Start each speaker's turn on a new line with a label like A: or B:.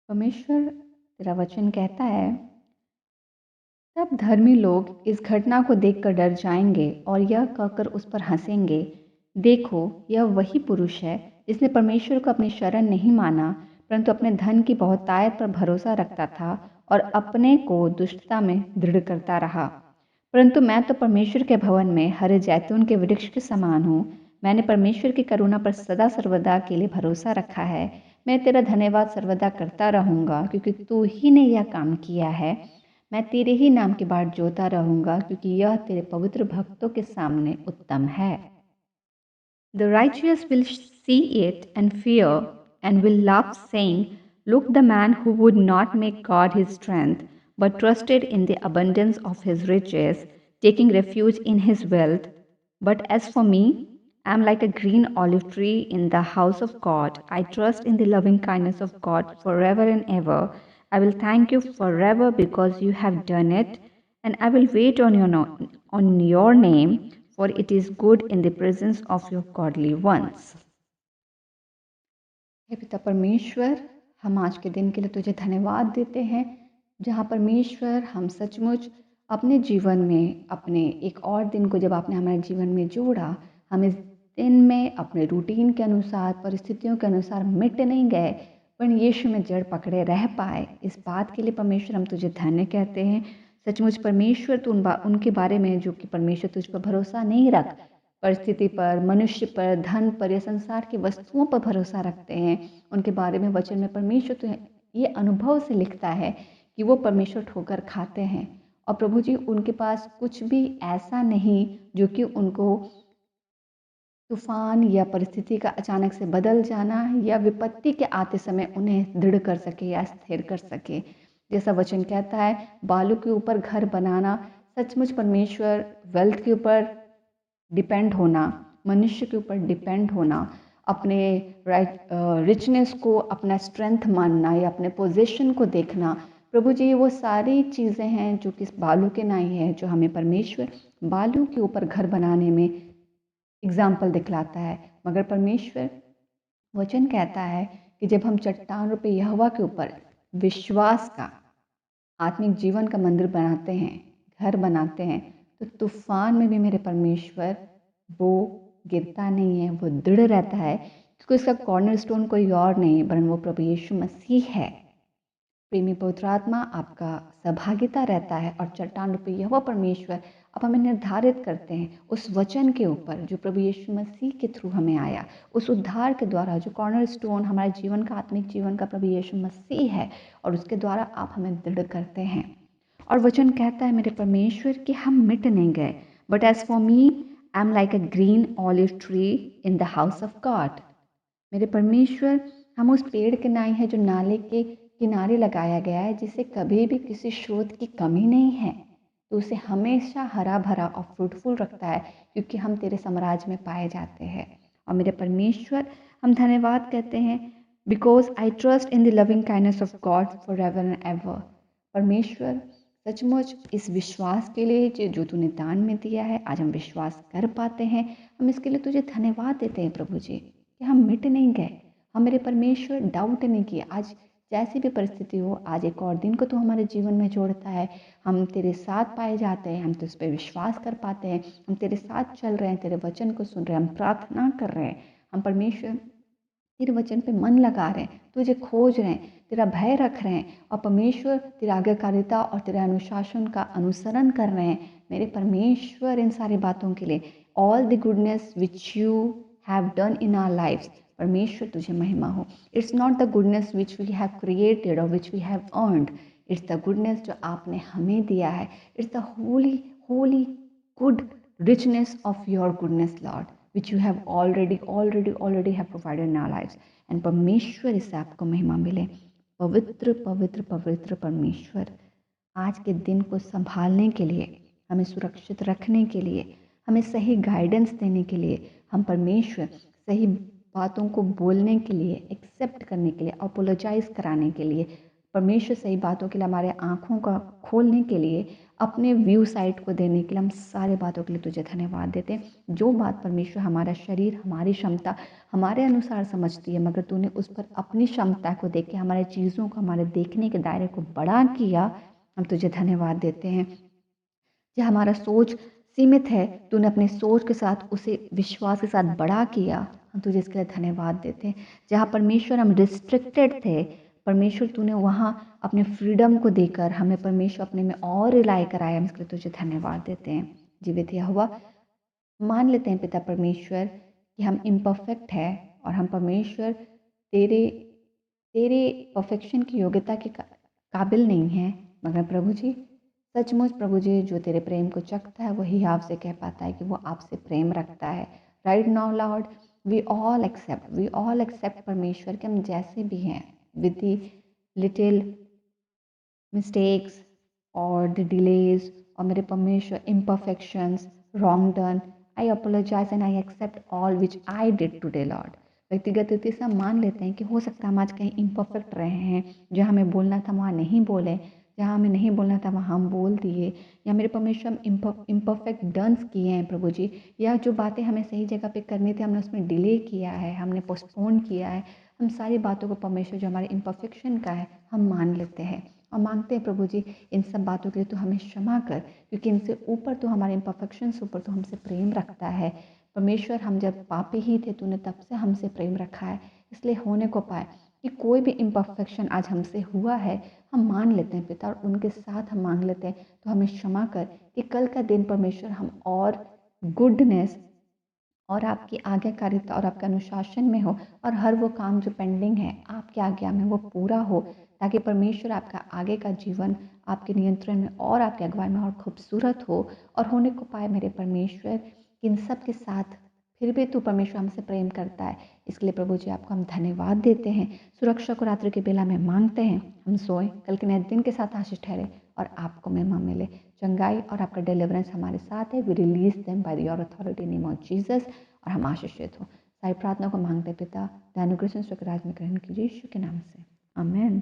A: परमेश्वर तेरा वचन कहता है, तब धर्मी लोग इस घटना को देखकर डर जाएंगे और यह कहकर उस पर हंसेंगे, देखो यह वही पुरुष है जिसने परमेश्वर को अपनी शरण नहीं माना, परंतु अपने धन की बहुतायत पर भरोसा रखता था और अपने को दुष्टता में दृढ़ करता रहा। परंतु मैं तो परमेश्वर के भवन में हरे जैतून के वृक्ष के समान हूँ। मैंने परमेश्वर की करुणा पर सदा सर्वदा के लिए भरोसा रखा है। मैं तेरा धन्यवाद सर्वदा करता रहूँगा, क्योंकि तू ही ने यह काम किया है। मैं तेरे ही नाम की बाट जोता रहूँगा, क्योंकि यह तेरे पवित्र भक्तों के सामने उत्तम है। The righteous will see it and fear and will laugh, saying, look, the man who would not make God his strength, but trusted in the abundance of his riches, taking refuge in his wealth. But as for me, I am like a green olive tree in the house of God. I trust in the loving kindness of God forever and ever. I will thank you forever because you have done it, and I will wait on your name, for it is good in the presence of your godly ones. हे पिता परमेश्वर, हम आज के दिन के लिए तुझे धन्यवाद देते हैं, जहाँ परमेश्वर हम सचमुच अपने जीवन में अपने एक और दिन को जब आपने हमारे जीवन में जोड़ा, हम इस दिन में अपने रूटीन के अनुसार, परिस्थितियों के अनुसार मिट नहीं गए, पर यीशु में जड़ पकड़े रह पाए। इस बात के लिए परमेश्वर हम तुझे धन्य कहते हैं। सचमुच परमेश्वर तू उनके बारे में जो कि परमेश्वर तुझ पर भरोसा नहीं रख, परिस्थिति पर, मनुष्य पर, धन पर या संसार की वस्तुओं पर भरोसा रखते हैं, उनके बारे में वचन में परमेश्वर तो ये अनुभव से लिखता है कि वो परमेश्वर ठोकर खाते हैं। और प्रभु जी, उनके पास कुछ भी ऐसा नहीं जो कि उनको तूफान या परिस्थिति का अचानक से बदल जाना या विपत्ति के आते समय उन्हें दृढ़ कर सके या स्थिर कर सके। जैसा वचन कहता है, बालू के ऊपर घर बनाना, सचमुच परमेश्वर वेल्थ के ऊपर डिपेंड होना, मनुष्य के ऊपर डिपेंड होना, अपने रिचनेस को अपना स्ट्रेंथ मानना या अपने पोजीशन को देखना, प्रभु जी वो सारी चीज़ें हैं जो कि बालू के नहीं है, जो हमें परमेश्वर बालू के ऊपर घर बनाने में एग्जाम्पल दिखलाता है। मगर परमेश्वर वचन कहता है कि जब हम चट्टान रूपी यहोवा के ऊपर विश्वास का आत्मिक जीवन का मंदिर बनाते हैं, घर बनाते हैं, तो तूफान में भी मेरे परमेश्वर वो गिरता नहीं है, वो दृढ़ रहता है, क्योंकि उसका कॉर्नरस्टोन कोई और नहीं वरन वो प्रभु यीशु मसीह है। प्रेमी पवित्र आत्मा आपका सहभागिता रहता है और चट्टान रूपी यहोवा परमेश्वर अब हमें निर्धारित करते हैं उस वचन के ऊपर जो प्रभु यीशु मसीह के थ्रू हमें आया, उस उद्धार के द्वारा जो कॉर्नरस्टोन हमारे जीवन का, आत्मिक जीवन का प्रभु यीशु मसीह है, और उसके द्वारा आप हमें दृढ़ करते हैं। और वचन कहता है मेरे परमेश्वर कि हम मिट नहीं गए, but as for me I am like a green olive tree in the house of God. मेरे परमेश्वर, हम उस पेड़ के नाई है जो नाले के किनारे लगाया गया है, जिसे कभी भी किसी स्रोत की कमी नहीं है, तो उसे हमेशा हरा भरा और फ्रूटफुल रखता है, क्योंकि हम तेरे साम्राज्य में पाए जाते हैं। और मेरे परमेश्वर, हम धन्यवाद कहते हैं because I trust in the loving kindness of God for ever and ever. परमेश्वर, सचमुच इस विश्वास के लिए जो तूने दान में दिया है, आज हम विश्वास कर पाते हैं। हम इसके लिए तुझे धन्यवाद देते हैं प्रभु जी कि हम मिट नहीं गए, हम मेरे परमेश्वर डाउट नहीं किए। आज जैसी भी परिस्थिति हो, आज एक और दिन को तो हमारे जीवन में जोड़ता है, हम तेरे साथ पाए जाते हैं, हम तो उस पर विश्वास कर पाते हैं, हम तेरे साथ चल रहे हैं, तेरे वचन को सुन रहे हैं, हम प्रार्थना कर रहे हैं, हम परमेश्वर तेरे वचन पे मन लगा रहे हैं, तुझे खोज रहे हैं, तेरा भय रख रहे हैं, और परमेश्वर तेरी आज्ञाकारिता और तेरे अनुशासन का अनुसरण कर रहे हैं। मेरे परमेश्वर, इन सारी बातों के लिए all the goodness which you have done in our lifes, परमेश्वर तुझे महिमा हो। It's not the goodness which we have created और which we have earned, it's the goodness जो आपने हमें दिया है। It's the holy holy good richness of your goodness, Lord, which you have already have provided in our lives. And परमेश्वर, इससे आपको महिमा मिले। पवित्र पवित्र पवित्र परमेश्वर, आज के दिन को संभालने के लिए, हमें सुरक्षित रखने के लिए, हमें सही गाइडेंस देने के लिए, हम परमेश्वर सही बातों को बोलने के लिए, एक्सेप्ट करने के लिए, अपोलोजाइज कराने के लिए, परमेश्वर सही बातों के लिए, हमारे आँखों का खोलने के लिए, अपने व्यू साइट को देने के लिए हम सारे बातों के लिए तुझे धन्यवाद देते हैं। जो बात परमेश्वर हमारा शरीर, हमारी क्षमता, हमारे अनुसार समझती है, मगर तूने उस पर अपनी क्षमता को देख के हमारे चीज़ों को, हमारे देखने के दायरे को बड़ा किया। हम तुझे धन्यवाद देते हैं। जहाँ हमारा सोच सीमित है, तूने अपनी सोच के साथ उसे विश्वास के साथ बड़ा किया। हम तुझे इसके लिए धन्यवाद देते हैं। जहाँ परमेश्वर हम रिस्ट्रिक्टेड थे, परमेश्वर तूने वहाँ अपने फ्रीडम को देकर हमें परमेश्वर अपने में और रिलाई कराया। हम इसके लिए तुझे धन्यवाद देते हैं। जीवित यहोवा, मान लेते हैं पिता परमेश्वर कि हम इम्परफेक्ट है और हम परमेश्वर तेरे तेरे परफेक्शन की योग्यता के काबिल नहीं है, मगर प्रभु जी, सचमुच प्रभु जी, जो तेरे प्रेम को चखता है वही आपसे कह पाता है कि वो आपसे प्रेम रखता है। Right now Lord, we all accept परमेश्वर के हम जैसे भी हैं, विद द लिटिल मिस्टेक्स और द डिलेज, और मेरे परमेश्वर imperfections, wrong done, I apologise and I accept all which I did today Lord. व्यक्तिगत रीति से हम मान लेते हैं कि हो सकता है हम आज कहीं इम्परफेक्ट रहे हैं, जहाँ हमें बोलना था वहाँ नहीं बोले, जहाँ हमें नहीं बोलना था वहाँ हम बोल दिए, या मेरे परमेश्वर हम इम्परफेक्ट डन्स किए हैं प्रभु जी, या जो बातें हमें सही जगह पे करनी थी हमने उसमें डिले किया है, हमने पोस्टपोन किया है। हम सारी बातों को परमेश्वर जो हमारे इम्परफेक्शन का है हम मान लेते हैं और मांगते हैं प्रभु जी, इन सब बातों के लिए तो हमें क्षमा कर, क्योंकि इनसे ऊपर तो हमारे इम्परफेक्शन से ऊपर तो हमसे प्रेम रखता है। परमेश्वर, हम जब पापी ही थे तूने तब से हमसे प्रेम रखा है, इसलिए होने को पाए कि कोई भी इम्परफेक्शन आज हमसे हुआ है हम मान लेते हैं पिता, और उनके साथ हम मांग लेते हैं तो हमें क्षमा कर कि कल का दिन परमेश्वर हम और गुडनेस और आपकी आज्ञाकारिता और आपके अनुशासन में हो, और हर वो काम जो पेंडिंग है आपके आज्ञा में वो पूरा हो, ताकि परमेश्वर आपका आगे का जीवन आपके नियंत्रण में और आपके अगुवाई में और खूबसूरत हो और होने को पाए। मेरे परमेश्वर, इन सब के साथ फिर भी तू परमेश्वर हमसे प्रेम करता है, इसके लिए प्रभु जी आपको हम धन्यवाद देते हैं। सुरक्षा को रात्रि के बेला में मांगते हैं, हम सोए कल के नए दिन के साथ आशीष ठहरे और आपको महिमा मिले। चंगाई और आपका डिलीवरेंस हमारे साथ है। We release them by your authority, name of Jesus, और हम आशीषित हो। सारी प्रार्थना को मांगते पिता, दयानुग्रह से स्वर्ग राज्य में ग्रहण कीजिए यीशु के नाम से, आमेन।